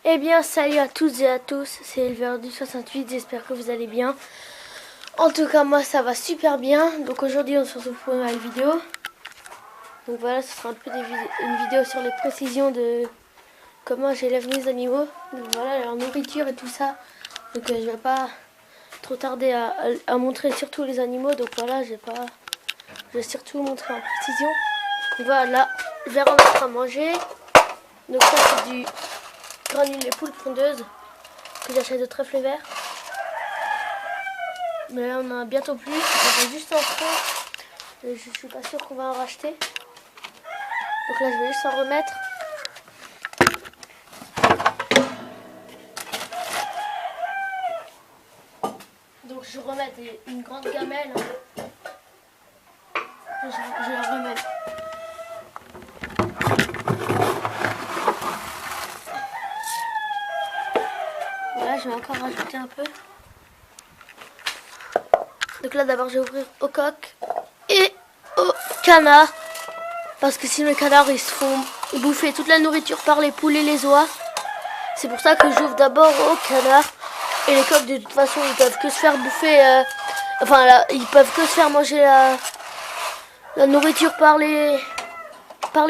Eh bien, salut à tous et à tous, c'est Éleveur du 68, j'espère que vous allez bien. En tout cas, moi ça va super bien. Donc aujourd'hui, on se retrouve pour une nouvelle vidéo. Donc voilà, ce sera un peu une vidéo sur les précisions de comment j'élève mes animaux. Donc voilà, leur nourriture et tout ça. Donc je vais pas trop tarder à montrer surtout les animaux. Donc voilà, je vais surtout montrer en précision. Voilà, je vais remettre à manger. Donc ça c'est du granulé poule pondeuse que j'achète de Trèfle Vert. Mais là on en a bientôt plus. On va juste en fond. Je suis pas sûre qu'on va en racheter. Donc là je vais juste en remettre. Donc je remets une grande gamelle. Je la remets. Voilà, je vais encore rajouter un peu. Donc là d'abord je vais ouvrir au coq et au canard. Parce que sinon les canards ils se font bouffer toute la nourriture par les poules et les oies. C'est pour ça que j'ouvre d'abord au canard. Et les coqs de toute façon ils peuvent que se faire bouffer. Ils peuvent que se faire manger la nourriture par les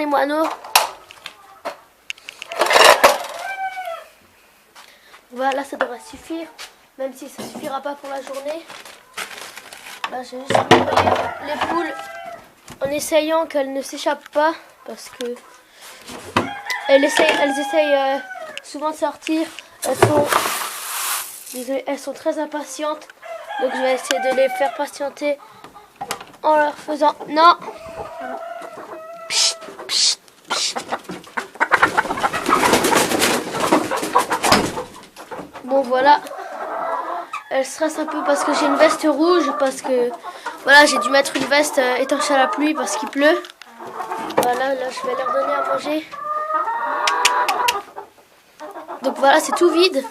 moineaux. Voilà, ça devrait suffire. Même si ça suffira pas pour la journée. Là je vais juste ouvrir les poules en essayant qu'elles ne s'échappent pas. Parce que elles essayent souvent de sortir. Elles sont très impatientes. Donc je vais essayer de les faire patienter en leur faisant... Non. Psst, psst, psst. Bon voilà. Elle stresse un peu parce que j'ai une veste rouge. Parce que voilà, j'ai dû mettre une veste étanche à la pluie parce qu'il pleut. Voilà, là je vais leur donner à manger. Donc voilà, c'est tout vide.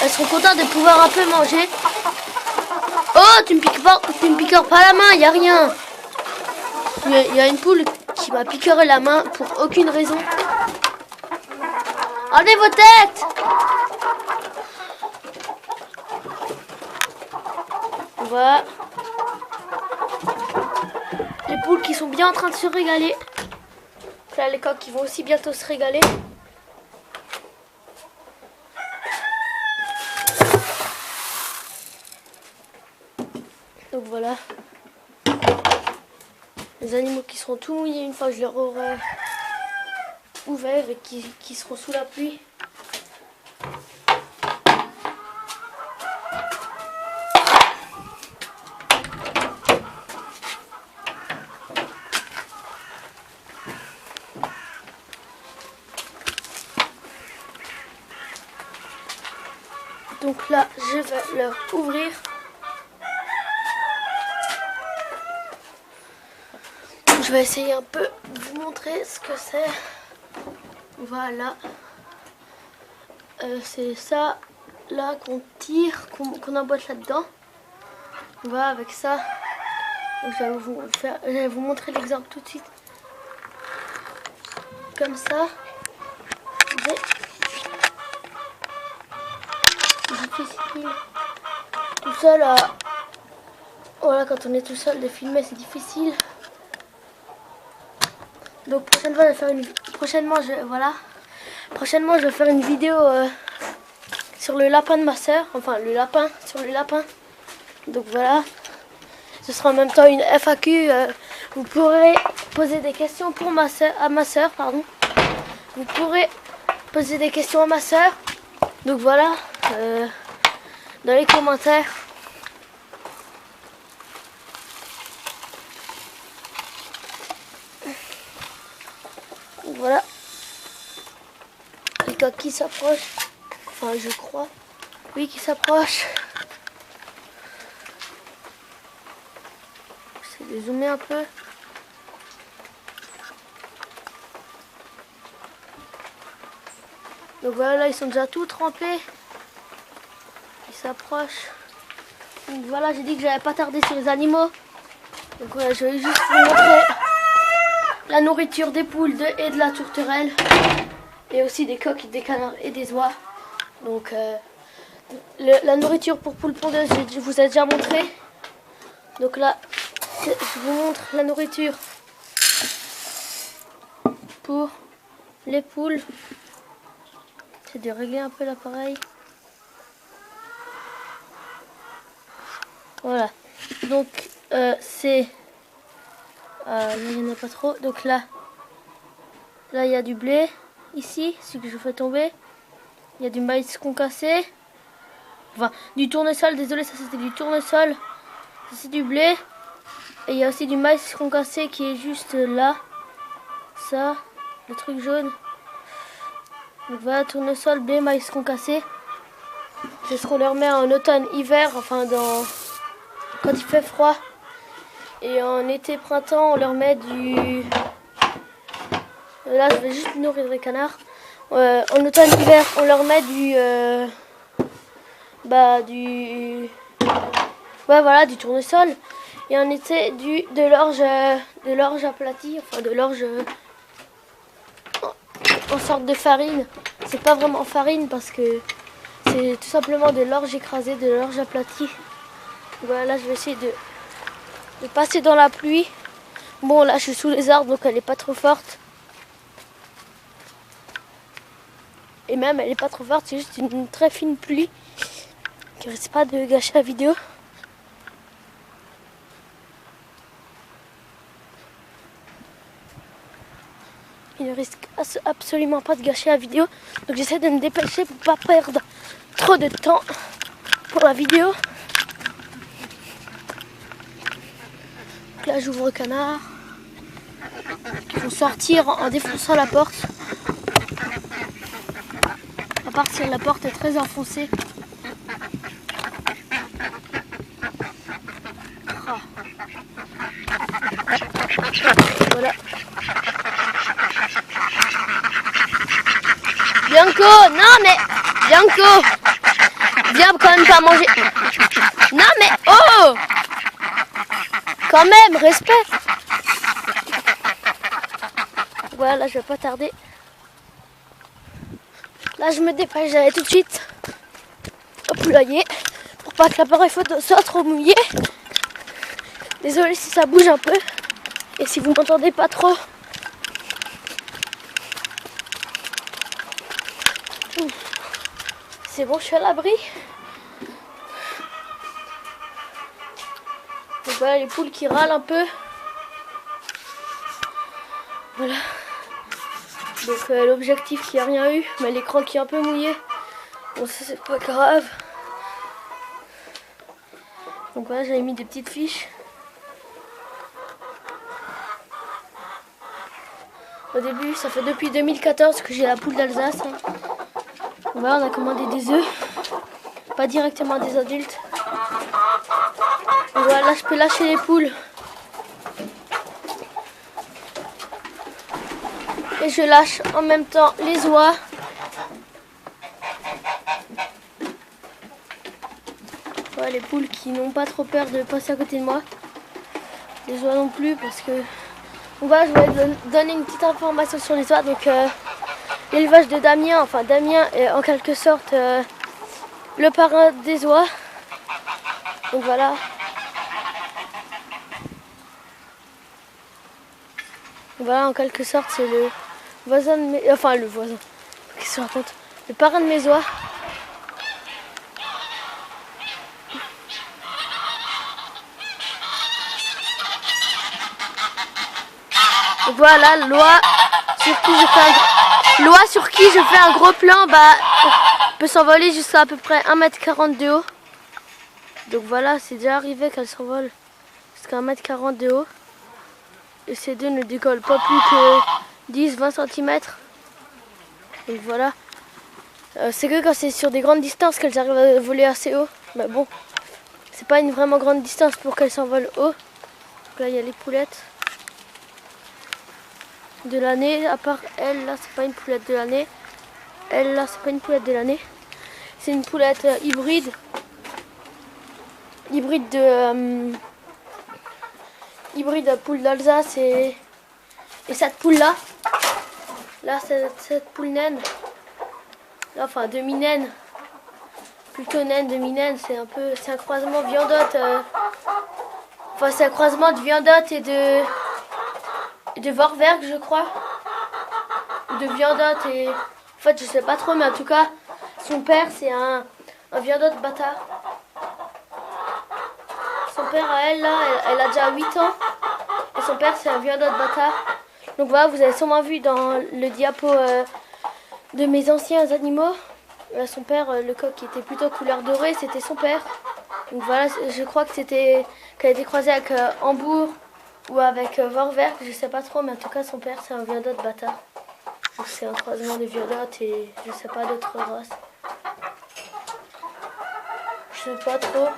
Elles seront contentes de pouvoir un peu manger. Oh, tu me piqueres pas la main, y a rien. Il y a une poule qui m'a piqueré la main pour aucune raison. Enlevez vos têtes. Voilà. Les poules qui sont bien en train de se régaler. Là, les coqs qui vont aussi bientôt se régaler. Donc voilà. Les animaux qui seront tout mouillés une fois que je leur aurai ouvert et qui seront sous la pluie. Donc là, je vais leur ouvrir. Je vais essayer un peu de vous montrer ce que c'est. Voilà. C'est ça là qu'on tire, qu'on emboîte là-dedans. Voilà, avec ça. Donc, je vais vous montrer l'exemple tout de suite. Comme ça. C'est difficile. Tout seul voilà, quand on est tout seul de filmer, c'est difficile. Donc prochainement je vais faire une vidéo sur le lapin de ma soeur, enfin le lapin sur le lapin. Donc voilà, ce sera en même temps une FAQ. Vous pourrez poser des questions pour à ma soeur, pardon. Vous pourrez poser des questions à ma soeur. Donc voilà, dans les commentaires. Voilà. Les coqs qui s'approchent. Enfin, je crois. Oui, qui s'approchent. J'essaie de zoomer un peu. Donc voilà, là, ils sont déjà tout trempés. Ils s'approchent. Donc voilà, j'ai dit que j'allais pas tarder sur les animaux. Donc voilà, je vais juste vous montrer la nourriture des poules et de la tourterelle. Et aussi des coqs, des canards et des oies. Donc la nourriture pour poules pondeuses, je vous ai déjà montré. Donc là, je vous montre la nourriture pour les poules. C'est de régler un peu l'appareil. Voilà. Donc c'est... il n'y en a pas trop. Donc là il y a du blé. Ici, ce que je fais tomber. Il y a du maïs concassé. Enfin, du tournesol. Désolé, ça c'était du tournesol. Ça c'est du blé. Et il y a aussi du maïs concassé qui est juste là. Ça, le truc jaune. Donc voilà, tournesol, blé, maïs concassé. C'est ce qu'on leur met en automne, hiver, enfin quand il fait froid. Et en été, printemps, on leur met du... Là, je vais juste nourrir les canards. En automne, hiver, on leur met du... Ouais, voilà, du tournesol. Et en été, de l'orge aplatie, enfin de l'orge en sorte de farine. C'est pas vraiment farine parce que c'est tout simplement de l'orge écrasée, de l'orge aplatie. Voilà, là, je vais essayer de passer dans la pluie. Bon, là, je suis sous les arbres, donc elle est pas trop forte. Et même, elle est pas trop forte, c'est juste une très fine pluie qui risque pas de gâcher la vidéo. Il ne risque absolument pas de gâcher la vidéo. Donc j'essaie de me dépêcher pour pas perdre trop de temps pour la vidéo. Donc là, j'ouvre le canard. Ils vont sortir en défonçant la porte. À part si la porte est très enfoncée. Oh. Voilà. Bianco, non mais Bianco, viens quand même pas manger. Non mais oh, quand même, respect. Voilà, là, je vais pas tarder. Là, je me dépêche d'aller tout de suite au poulailler pour pas que l'appareil photo soit trop mouillé. Désolée si ça bouge un peu et si vous m'entendez pas trop. C'est bon, je suis à l'abri. Donc voilà les poules qui râlent un peu. Voilà. Donc l'objectif qui a rien eu, mais l'écran qui est un peu mouillé. Bon, ça c'est pas grave. Donc voilà, j'avais mis des petites fiches. Au début, ça fait depuis 2014 que j'ai la poule d'Alsace. Voilà, on a commandé des œufs. Pas directement des adultes. Donc voilà, là je peux lâcher les poules. Et je lâche en même temps les oies. Voilà, les poules qui n'ont pas trop peur de passer à côté de moi. Les oies non plus parce que... Donc voilà, je vais donner une petite information sur les oies. Donc l'élevage de Damien, enfin Damien est en quelque sorte le parrain des oies. Donc voilà. Voilà, en quelque sorte, c'est le voisin de mes... Enfin, le voisin. Qu'est-ce que je raconte? Le parrain de mes oies. Donc voilà, loi sur qui je fais un gros plan, bah, peut s'envoler jusqu'à à peu près 1,40 m de haut. Donc voilà, c'est déjà arrivé qu'elle s'envole jusqu'à 1,40 m de haut. Et ces deux ne décollent pas plus que 10-20 cm. Donc voilà. C'est que quand c'est sur des grandes distances qu'elles arrivent à voler assez haut. Mais bon, c'est pas une vraiment grande distance pour qu'elles s'envolent haut. Donc là, il y a les poulettes de l'année. À part elle, là, c'est pas une poulette de l'année. Elle, là, c'est pas une poulette de l'année. C'est une poulette hybride. Hybride de poule d'Alsace et cette poule là Là, cette poule naine, là, enfin demi-naine, plutôt naine, demi-naine, c'est un croisement viandotte. Enfin, c'est un croisement de viandotte et de Vorwerk, je crois. Ou de viandotte et... En fait, je sais pas trop, mais en tout cas, son père, c'est un viandotte bâtard. Son père, à elle, là, elle a déjà 8 ans. Et son père, c'est un viandotte bâtard. Donc voilà, vous avez sûrement vu dans le diapo de mes anciens animaux. Son père, le coq qui était plutôt couleur dorée, c'était son père. Donc voilà, je crois que qu'elle a été croisée avec Hambourg ou avec Vorwerk, je sais pas trop, mais en tout cas, son père, c'est un viandotte bâtard. Donc c'est un croisement de viandotte et je sais pas d'autres races. Je sais pas trop.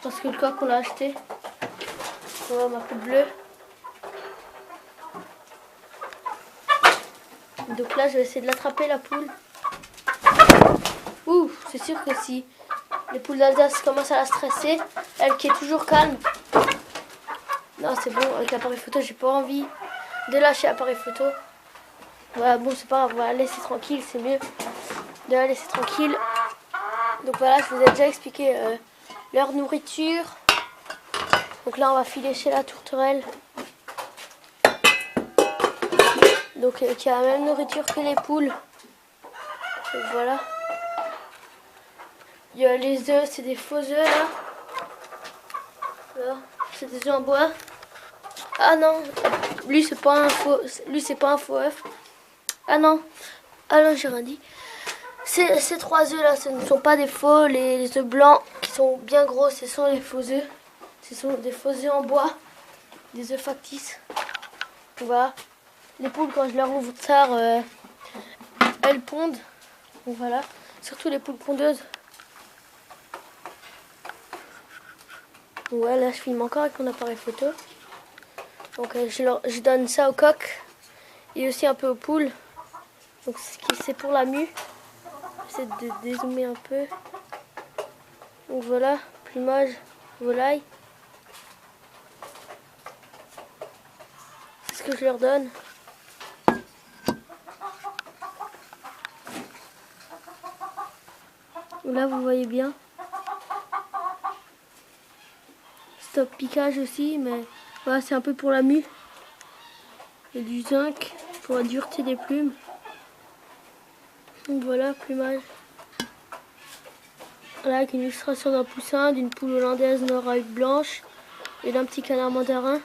Parce que le coq, on l'a acheté. Voilà ma poule bleue. Donc là, je vais essayer de l'attraper, la poule. Ouh, c'est sûr que si les poules d'Alsace commencent à la stresser, elle qui est toujours calme. Non, c'est bon, avec l'appareil photo, j'ai pas envie de lâcher l'appareil photo. Voilà, bon, c'est pas grave, on va la laisser tranquille, c'est mieux de la laisser tranquille. Donc voilà, je vous ai déjà expliqué leur nourriture. Donc là, on va filer chez la tourterelle. Donc qui a la même nourriture que les poules. Donc voilà. Il y a les œufs, c'est des faux œufs là. Voilà. C'est des œufs en bois. Ah non, lui c'est pas un faux œuf. Ah non, j'ai rien dit. Ces 3 œufs là, ce ne sont pas des faux. Les œufs blancs qui sont bien gros, ce sont les faux œufs. Ce sont des faux œufs en bois, des œufs factices. Voilà. Les poules, quand je leur ouvre tard, elles pondent. Donc voilà. Surtout les poules pondeuses. Ouais, là je filme encore avec mon appareil photo. Donc je donne ça au coq et aussi un peu aux poules. Donc c'est pour la mue. J'essaie de dézoomer un peu. Donc voilà, plumage, volaille. C'est ce que je leur donne. Là vous voyez bien. Stop piquage aussi, mais voilà, c'est un peu pour la mue. Et du zinc pour la dureté des plumes. Donc voilà, plumage. Là avec une illustration d'un poussin, d'une poule hollandaise nord-amérique blanche et d'un petit canard mandarin.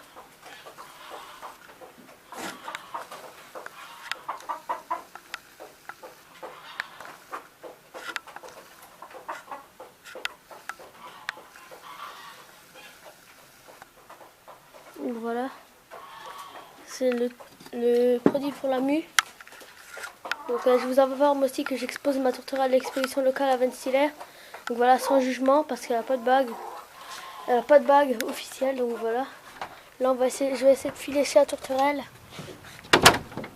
Donc voilà, c'est le produit pour la mue. Donc je vous informe aussi que j'expose ma tourterelle à l'exposition locale à Venstiller. Donc voilà, sans jugement parce qu'elle n'a pas de bague. Elle n'a pas de bague officielle, donc voilà. Là je vais essayer de filer chez la tourterelle.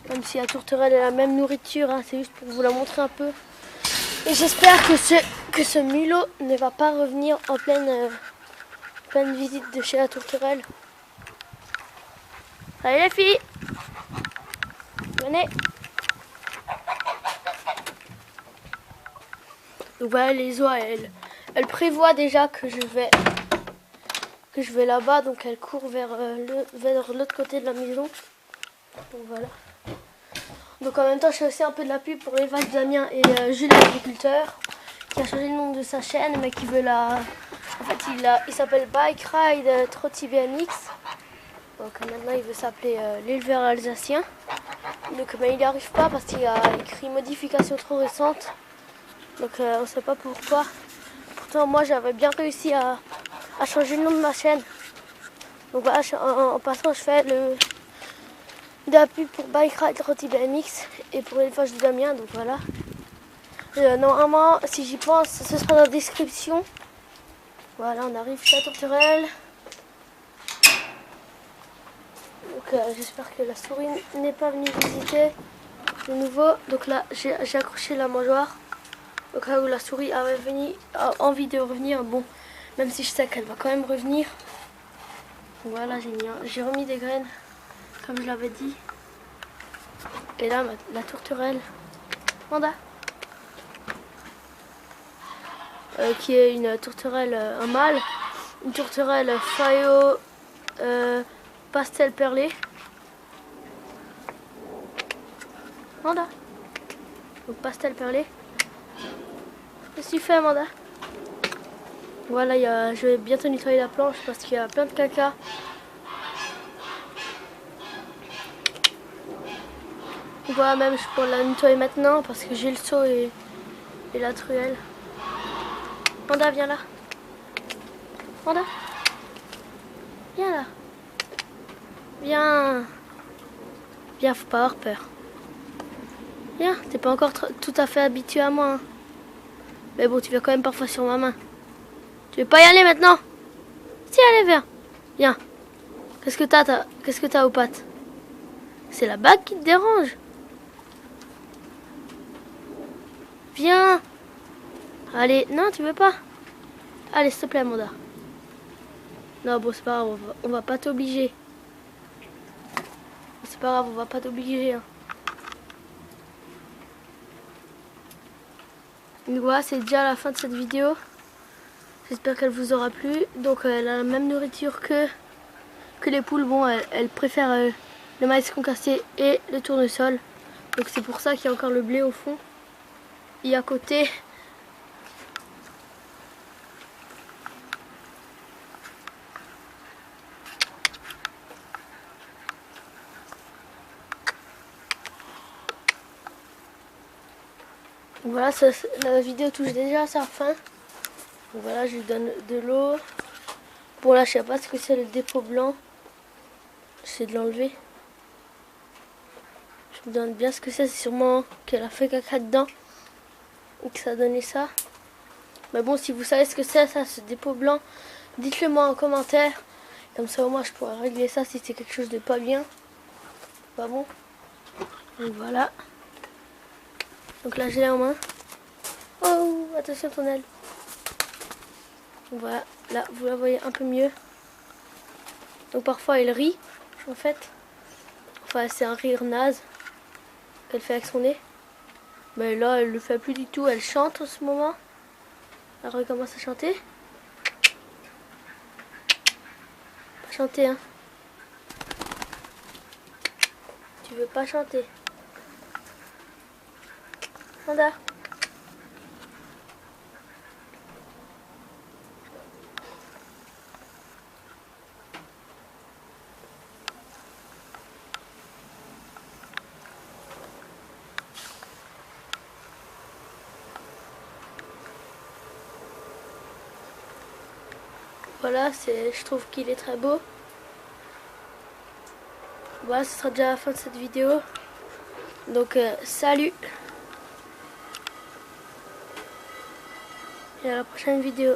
Même si la tourterelle a la même nourriture, hein, c'est juste pour vous la montrer un peu. Et j'espère que ce mulot ne va pas revenir en pleine visite de chez la tourterelle. Allez les filles, venez. Donc voilà, les oies, elle prévoit déjà que je vais là-bas, donc elle court vers l'autre côté de la maison. Donc voilà. Donc en même temps, je fais aussi un peu de la pub pour l'élevage Damien et Jules l'agriculteur, qui a changé le nom de sa chaîne, mais qui veut la... En fait, il s'appelle Bike Ride Trotti BMX. Donc maintenant, il veut s'appeler l'éleveur alsacien. Donc mais il n'y arrive pas parce qu'il a écrit modification trop récente. Donc on ne sait pas pourquoi. Pourtant moi j'avais bien réussi à changer le nom de ma chaîne. Donc voilà, en passant je fais de la pub pour Bike Ride Trotti BMX et pour l'élevage de Damien. Donc voilà. Normalement si j'y pense ce sera dans la description. Voilà, on arrive chez la tourterelle. Donc j'espère que la souris n'est pas venue visiter de nouveau. Donc là j'ai accroché la mangeoire. Au cas où la souris a envie de revenir, bon, même si je sais qu'elle va quand même revenir. Voilà, j'ai remis des graines, comme je l'avais dit. Et là, la tourterelle. Manda. Qui est une tourterelle, un mâle. Une tourterelle Phao pastel perlé. Manda. Donc pastel perlé. Qu'est-ce que tu fais, Amanda? Voilà, je vais bientôt nettoyer la planche parce qu'il y a plein de caca. Voilà, même je pourrais la nettoyer maintenant parce que j'ai le seau et la truelle. Manda, viens là. Manda. Viens là. Viens. Viens, faut pas avoir peur. Viens, t'es pas encore tout à fait habitué à moi. Hein. Mais bon, tu viens quand même parfois sur ma main. Tu veux pas y aller maintenant? Si, allez, viens. Viens. Qu'est-ce que t'as aux pattes? C'est la bague qui te dérange. Viens. Allez, non, tu veux pas? Allez, s'il te plaît, Amanda. Non, bon, c'est pas grave, on va pas t'obliger. C'est pas grave, on va pas t'obliger. Hein. Donc voilà, c'est déjà la fin de cette vidéo. J'espère qu'elle vous aura plu. Donc elle a la même nourriture que les poules. Bon, elle préfère le maïs concassé et le tournesol. Donc c'est pour ça qu'il y a encore le blé au fond. Et à côté, voilà, la vidéo touche déjà à sa fin. Donc voilà, je lui donne de l'eau. Bon là, je sais pas ce que c'est le dépôt blanc. J'essaie de l'enlever. Je me demande bien ce que c'est sûrement qu'elle a fait caca dedans. Et que ça a donné ça. Mais bon, si vous savez ce que c'est, ça, ce dépôt blanc, dites-le moi en commentaire. Comme ça, au moins, je pourrais régler ça si c'est quelque chose de pas bien. Pas bon. Donc voilà. Donc là, j'ai la main. Oh, attention ton aile. Donc voilà, là, vous la voyez un peu mieux. Donc parfois, elle rit, en fait. Enfin, c'est un rire naze qu'elle fait avec son nez. Mais là, elle le fait plus du tout. Elle chante en ce moment. Elle recommence à chanter. Pas chanter, hein. Tu veux pas chanter. Manda. Voilà, je trouve qu'il est très beau. Voilà, ce sera déjà la fin de cette vidéo. Donc, salut. Et à la prochaine vidéo.